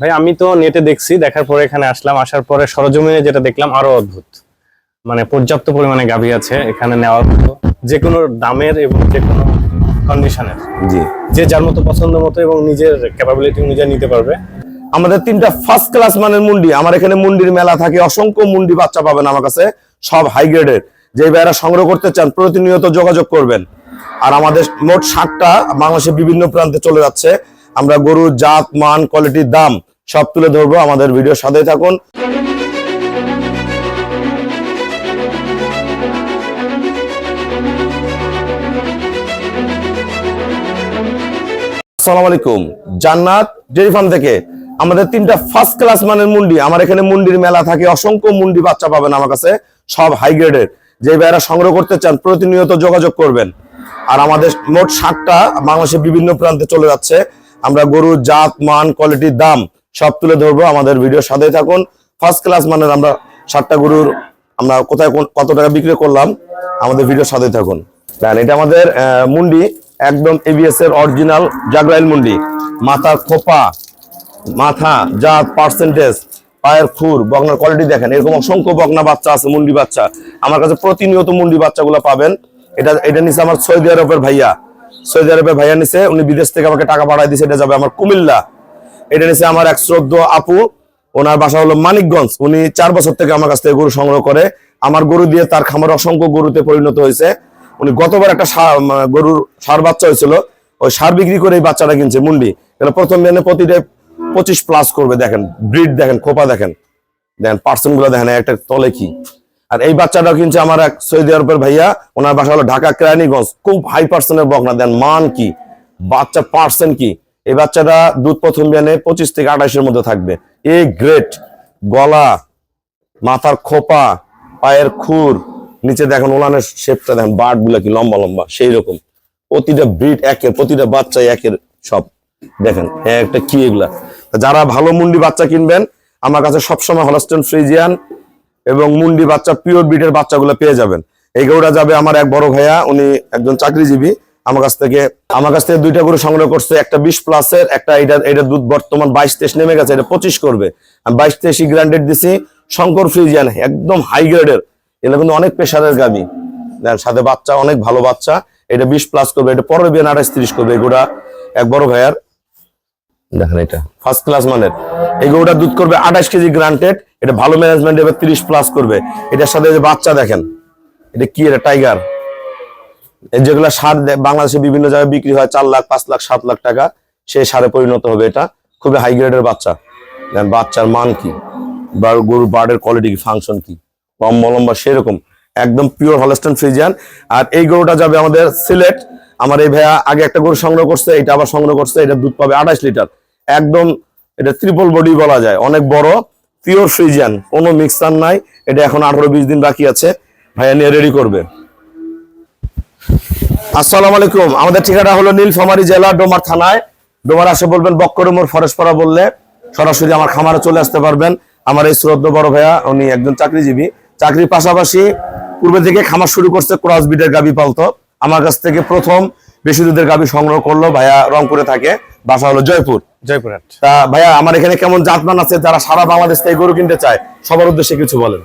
ভাই আমি তো নেটে দেখছি, দেখার পরে এখানে আসলাম, আসার পরে সরজমিনে যেটা দেখলাম আরো অদ্ভুত। মানে পর্যাপ্ত পরিমাণে গাভী আছে এখানে নেওয়ার মতো, যে কোনো দামের এবং যে কোনো কন্ডিশনের। জি, যে যার মতো পছন্দ মতো এবং নিজের ক্যাপাবিলিটি অনুযায়ী নিতে পারবে। আমাদের 3টা ফার্স্ট ক্লাস মানের মুন্ডি। আমার এখানে মুন্ডির মেলা থাকে, অসংখ্য মুন্ডি বাচ্চা পাবেন আমার কাছে, সব হাই গ্রেডের। যে ভাইরা সংগ্রহ করতে চান প্রতিনিয়ত যোগাযোগ করবেন। আর আমাদের মোট 60টা বাংলাদেশের বিভিন্ন প্রান্তে চলে যাচ্ছে। আমরা গরুর জাত, মান, কোয়ালিটির দাম সব তুলে ধরবো। আমাদের ভিডিওর সাথেই থাকুন। আসসালামু আলাইকুম, জান্নাত ডেইরি ফার্ম থেকে আমাদের 3টা ফার্স্ট ক্লাস মানের মুন্ডি। আমার এখানে মুন্ডির মেলা থাকে, অসংখ্য মুন্ডি বাচ্চা পাবেন আমার কাছে, সব হাই গ্রেডের। যে ভাইরা সংগ্রহ করতে চান প্রতিনিয়ত যোগাযোগ করবেন। আর আমাদের মোট 60টা বাংলাদেশের বিভিন্ন প্রান্তে চলে যাচ্ছে। আমরা গরুর জাত, মান, কোয়ালিটির দাম সব তুলে ধরবো। আমাদের ভিডিওর সাথেই থাকুন। ফার্স্ট ক্লাস মানের আমরা 60টা গরুর আমরা কোথায় কত টাকা বিক্রি করলাম, আমাদের ভিডিওর সাথেই থাকুন। এটা আমাদের মুন্ডি, একদম এবিএস এর অরিজিনাল জাগরাইল মুন্ডি। মাথার খোপা, মাথা, জাত, পার্সেন্টেজ, পায়ের খুর, বগনার কোয়ালিটি দেখেন। এরকম অসংখ্য বগনা বাচ্চা আছে, মুন্ডি বাচ্চা আমার কাছে প্রতিনিয়ত মুন্ডি বাচ্চাগুলো পাবেন। এটা নিচে আমার সৌদি আরবের ভাইয়া নিচে, উনি বিদেশ থেকে আমাকে টাকা পাঠাই দিয়েছে। এটা যাবে আমার কুমিল্লা। এটা নিচে আমার এক শ্রদ্ধ আপু, ওনার বাসা হলো মানিকগঞ্জ। উনি 4 বছর থেকে আমার কাছ থেকে গরু সংগ্রহ করে। আমার গরু দিয়ে তার খামার অসংখ্য গরুতে পরিণত হয়েছে। উনি গতবার একটা গরুর ষাঁড় বাচ্চা হয়েছিল, ওই ষাঁড় বিক্রি করে এই বাচ্চাটা কিনছে মুন্ডি। প্রথম দিনে প্রতিটা 25+ করবে। দেখেন ব্রিড, দেখেন খোপা, দেখেন পার্সেন্ট গুলো দেখেন একটা তলে কি। আর এই বাচ্চাটা কিনছে আমার এক সৌদি আরবের ভাইয়া, ওনার বাসা হলো ঢাকা কেরানীগঞ্জ। খুব হাই পার্সেন্টের বকনা, দেন মান কি, বাচ্চা পার্সেন্ট কি। এই বাচ্চাটা দুধ প্রথম দিনে 25 থেকে 28-এর মধ্যে থাকবে। এ গ্রেট, গলা, মাথার খোপা, পায়ের খুর, নিচে দেখেন ওলানের শেপটা দেখেন, বাট গুলা কি লম্বা লম্বা, সেই রকম। প্রতিটা ব্রিড একের, প্রতিটা বাচ্চা একের সব। দেখেন একটা কি এগুলা। যারা ভালো মুন্ডি বাচ্চা কিনবেন আমার কাছে সবসময় হলস্টেইন ফ্রিজিয়ান এবং মুন্ডি বাচ্চা পিওর ব্রিডের বাচ্চাগুলো পেয়ে যাবেন। এই গরুটা যাবে আমার এক বড় ভাইয়া, উনি একজন চাকরিজীবী। আমার কাছ থেকে 2টা গরু সংগ্রহ করছে, একটা 20+-এর, একটা এটা দুধ বর্তমান 22-23 নেমে গেছে, এটা 25 করবে। আমি 22-23 গ্রান্ডেড দিছি, শঙ্কর ফ্রিজিয়ান, একদম হাই গ্রেডের। এটা কিন্তু অনেক প্রেশারের গাবি, সাথে বাচ্চা অনেক ভালো বাচ্চা। এটা 20+ করবে, এটা পরের বিয়ে 28-30 করবে। এগুলা এক বড় ভাইয়ার, দেখেন এটা ফার্স্ট ক্লাস মানের। এই গরুটা দুধ করবে 28 কেজি গ্রান্টেড। এটা ভালো ম্যানেজমেন্ট, এবার 30+ করবে। এটার সাথে যে বাচ্চা দেখেন, এটা কি, এটা টাইগার। যেগুলা ষাঁড় বাংলাদেশে বিভিন্ন জায়গায় বিক্রি হয় 4 লাখ, 5 লাখ, 7 লাখ টাকা, সেই ষাঁড়ে পরিণত হবে। এটা খুবই হাই গ্রেডের বাচ্চা। বাচ্চার মান কি, বা গরুর বার্ডের কোয়ালিটি কি, ফাংশন কি, লম্বা লম্বা সেরকম, একদম পিওর হলস্টেইন ফ্রিজিয়ান। আর এই গরুটা যাবে আমাদের সিলেট। আমার এই ভাইয়া আগে একটা গরু সংগ্রহ করছে, এটা আবার সংগ্রহ করছে। এটা দুধ পাবে 28 লিটার, একদম এটা ট্রিপল বডি বলা যায়, অনেক বড়, পিওর ফ্রিজিয়ান, কোনো মিক্সার নাই। এটা এখন 18-20 দিন বাকি আছে, ভাইয়া নিয়ে রেডি করবে। আসসালামু আলাইকুম, আমাদের ঠিকানা হলো নীলফামারী জেলা, ডোমার থানায়। ডোমার আসে বলবেন বক্করমোর ফরেশপাড়া বললে সরাসরি আমার খামারে চলে আসতে পারবেন। আমার এই শ্রদ্ধ বড় ভাইয়া, উনি একজন চাকরিজীবী, চাকরির পাশাপাশি পূর্বে থেকে খামার শুরু করছে, ক্রস ব্রিডের গাবি পালতো। আমার কাছ থেকে প্রথম বেশি দুধের গাবি সংগ্রহ করলো। ভাইয়া রংপুরে থাকে, বাসা হলো জয়পুরহাট। তা ভাইয়া আমার এখানে কেমন জাতমান আছে, যারা সারা বাংলাদেশ থেকে গরু কিনতে চায় সবার উদ্দেশ্যে কিছু বলেন।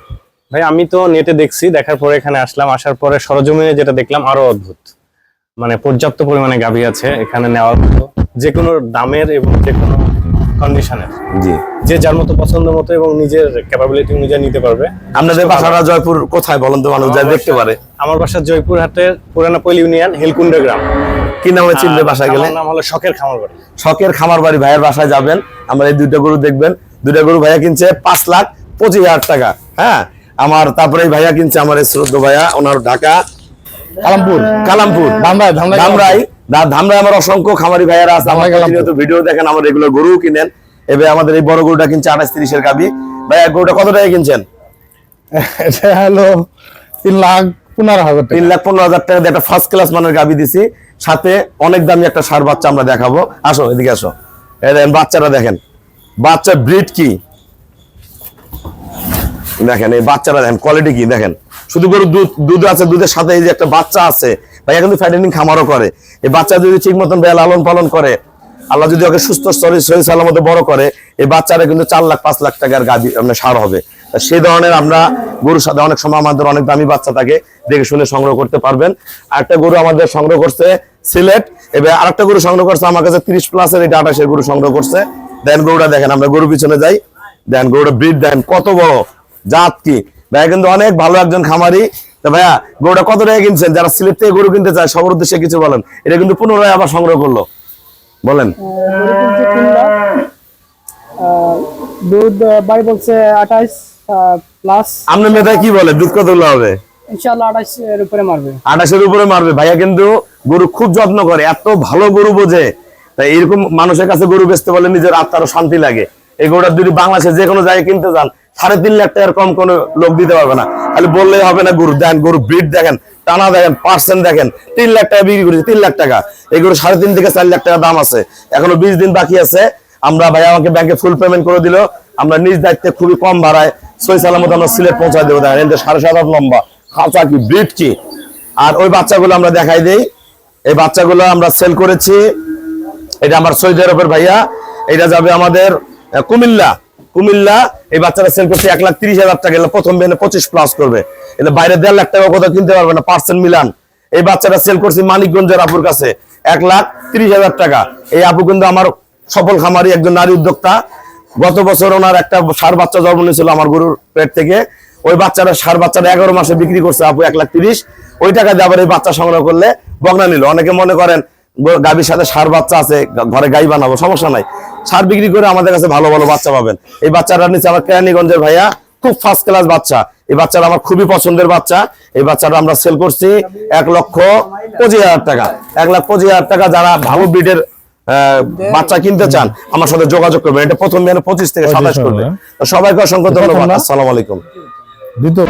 ভাই আমি তো নেটে দেখছি, দেখার পরে এখানে আসলাম, আসার পরে সরজমিনে যেটা দেখলাম আরো অদ্ভুত। মানে পর্যাপ্ত পরিমাণে গাভী আছে এখানে নেওয়ার মতো, যে কোনো দামের এবং যে কোনো কন্ডিশনের। জি, যে যার মতো পছন্দ মতো এবং নিজের ক্যাপাবিলিটি অনুযায়ী নিতে পারবে। আপনাদের বাসাটা জয়পুর কোথায় বলেন তো, মানুষ যায় দেখতে পারে? আমার বাসা জয়পুরহাটের পুরানা পল্লী ইউনিয়ন, হেলকুন্ডা গ্রাম। কি নামে চিনবে বাসায় গেলে? নাম হলো শখের খামার বাড়ি। শখের খামার বাড়ি ভাইয়ের বাসায় যাবেন, আমরা এই 2টা গরু দেখবেন। 2টা গরু ভাইয়া কিনছে 5,25,000 টাকা। হ্যাঁ, আমার তারপরে এই ভাইয়া কিনছে, আমার এই শ্রদ্ধ ভাইয়া, ওনার ঢাকা কালামপুর ধামরাই। আমার অসংখ্য খামারি ভাইয়ারা আছে, আমার ভিডিও দেখেন, আমার রেগুলার গরু কিনেন। এবার আমাদের এই বড় গরুটা কিনছে 28-30-এর গাবি। ভাইয়া গরুটা কত টাকা কিনছেন? এটা হলো 3,15,000 টাকা। 3,15,000 টাকা দিয়ে একটা ফার্স্ট ক্লাস মানের গাবি দিছি, সাথে অনেক দামি একটা ষাঁড় বাচ্চা আমরা দেখাবো। আসো এদিকে আসো, দেখেন বাচ্চাটা, দেখেন বাচ্চার ব্রিড কি, দেখেন এই বাচ্চাটা দেখেন কোয়ালিটি কি। দেখেন শুধু গরু দুধ আছে, দুধের সাথে এই যে একটা বাচ্চা আছে। ভাইয়া কিন্তু ফ্যাটেনিং খামারও করে। এই বাচ্চা যদি ঠিক মতন লালন পালন করে, আল্লাহ যদি ওকে সুস্থ শরীর সালামতে বড় করে, এই বাচ্চারা কিন্তু 4 লাখ 5 লাখ টাকার গাভী সার হবে। তা সেই ধরনের আমরা গরুর সাথে অনেক সময় আমাদের অনেক দামি বাচ্চা থাকে, দেখে শুনে সংগ্রহ করতে পারবেন। আরেকটা গরু আমাদের সংগ্রহ করছে সিলেট, এবার আরেকটা গরু সংগ্রহ করছে আমার কাছে 30 প্লাসের, এটা 28 এর গরু সংগ্রহ করছে। দেন গরুটা দেখেন, আমরা গরু পিছনে যাই, দেন গরুটা ব্রিড দেন কত বড়, জাত কি ভাইয়া, কিন্তু অনেক ভালো একজন খামারি। তো ভাইয়া গরুটা কত টাকা কিনছেন? যারা সিলেট থেকে গরু কিনতে চায় সবার উদ্দেশ্যে কিছু বলেন। এটা কিন্তু পুনরায় আবার সংগ্রহ করলো, বলেন। দুধ বাড়ি বলছে 28 প্লাস, আপনার মেয়েটাই কি বলে দুধ কত হবে? ইনশাআল্লাহ 28 এর উপরে মারবে। 28 এর উপরে মারবে। ভাইয়া কিন্তু গরু খুব যত্ন করে, এত ভালো গরু বোঝে। তাই এরকম মানুষের কাছে গরু বেচতে বলে নিজের আত্মারও শান্তি লাগে। এই গরুটা যদি বাংলাদেশে যে কোনো জায়গায় কিনতে যান 3.5 লাখ টাকার কম কোনো লোক দিতে পারবে না। খালি বললেই হবে না। গরু দেন, গরু ব্রিড দেখেন, টানা দেখেন, পার্সেন্ট দেখেন। 3 লাখ টাকা বিক্রি করেছে, 3 লাখ টাকা। এই গরু 3.5 থেকে 4 লাখ টাকা দাম আছে। এখনো 20 দিন বাকি আছে। আমরা ভাইয়া আমাকে ব্যাংকে ফুল পেমেন্ট করে দিল, আমরা নিজ দায়িত্বে খুবই কম ভাড়ায় সই সালামত আমরা সিলেট পৌঁছায় দেবো। দেখেন এটা 7.5 হাত লম্বা, খাঁচা কি ব্রিড কি। আর ওই বাচ্চাগুলো আমরা দেখাই দেই। এই বাচ্চাগুলো আমরা সেল করেছি। এটা আমার সৌদি আরবের ভাইয়া, এটা যাবে আমাদের কুমিল্লা। এই বাচ্চাটা সেল করছে 1,30,000 টাকা। এগুলো প্রথম বিয়ানে 25 প্লাস করবে। এটা বাইরে 1.5 লাখ টাকা কোথাও কিনতে পারবে না, পার্সেন্ট মিলান। এই বাচ্চাটা সেল করছি মানিকগঞ্জের আপুর কাছে 1,30,000 টাকা। এই আপু কিন্তু আমার সফল খামারি, একজন নারী উদ্যোক্তা। গত বছর ওনার একটা ষাঁড় বাচ্চা জন্ম নিয়েছিল আমার গরুর পেট থেকে। ওই বাচ্চাটা ষাঁড় বাচ্চাটা 11 মাসে বিক্রি করছে আপু 1,30,000। ওই টাকা দিয়ে আবার এই বাচ্চা সংগ্রহ করলে বগনা নিল। অনেকে মনে করেন গাভীর সাথে ষাঁড় বাচ্চা আছে, ঘরে গাই বানাবো, সমস্যা নাই। ষাঁড় বিক্রি করে আমাদের কাছে ভালো ভালো বাচ্চা পাবেন। এই বাচ্চাটা নিচে আমার কেরানীগঞ্জের ভাইয়া, খুব ফার্স্ট ক্লাস বাচ্চা। এই বাচ্চাটা আমার খুবই পছন্দের বাচ্চা। এই বাচ্চাটা আমরা সেল করছি 1,25,000 টাকা। 1,25,000 টাকা। যারা ভালো ব্রিডের বাচ্চা কিনতে চান আমার সাথে যোগাযোগ করবেন। এটা প্রথম বিয়ানে 25 থেকে 27 করবে। সবাইকে অসংখ্য ধন্যবাদ। আসসালামু আলাইকুম। দ্বিতীয়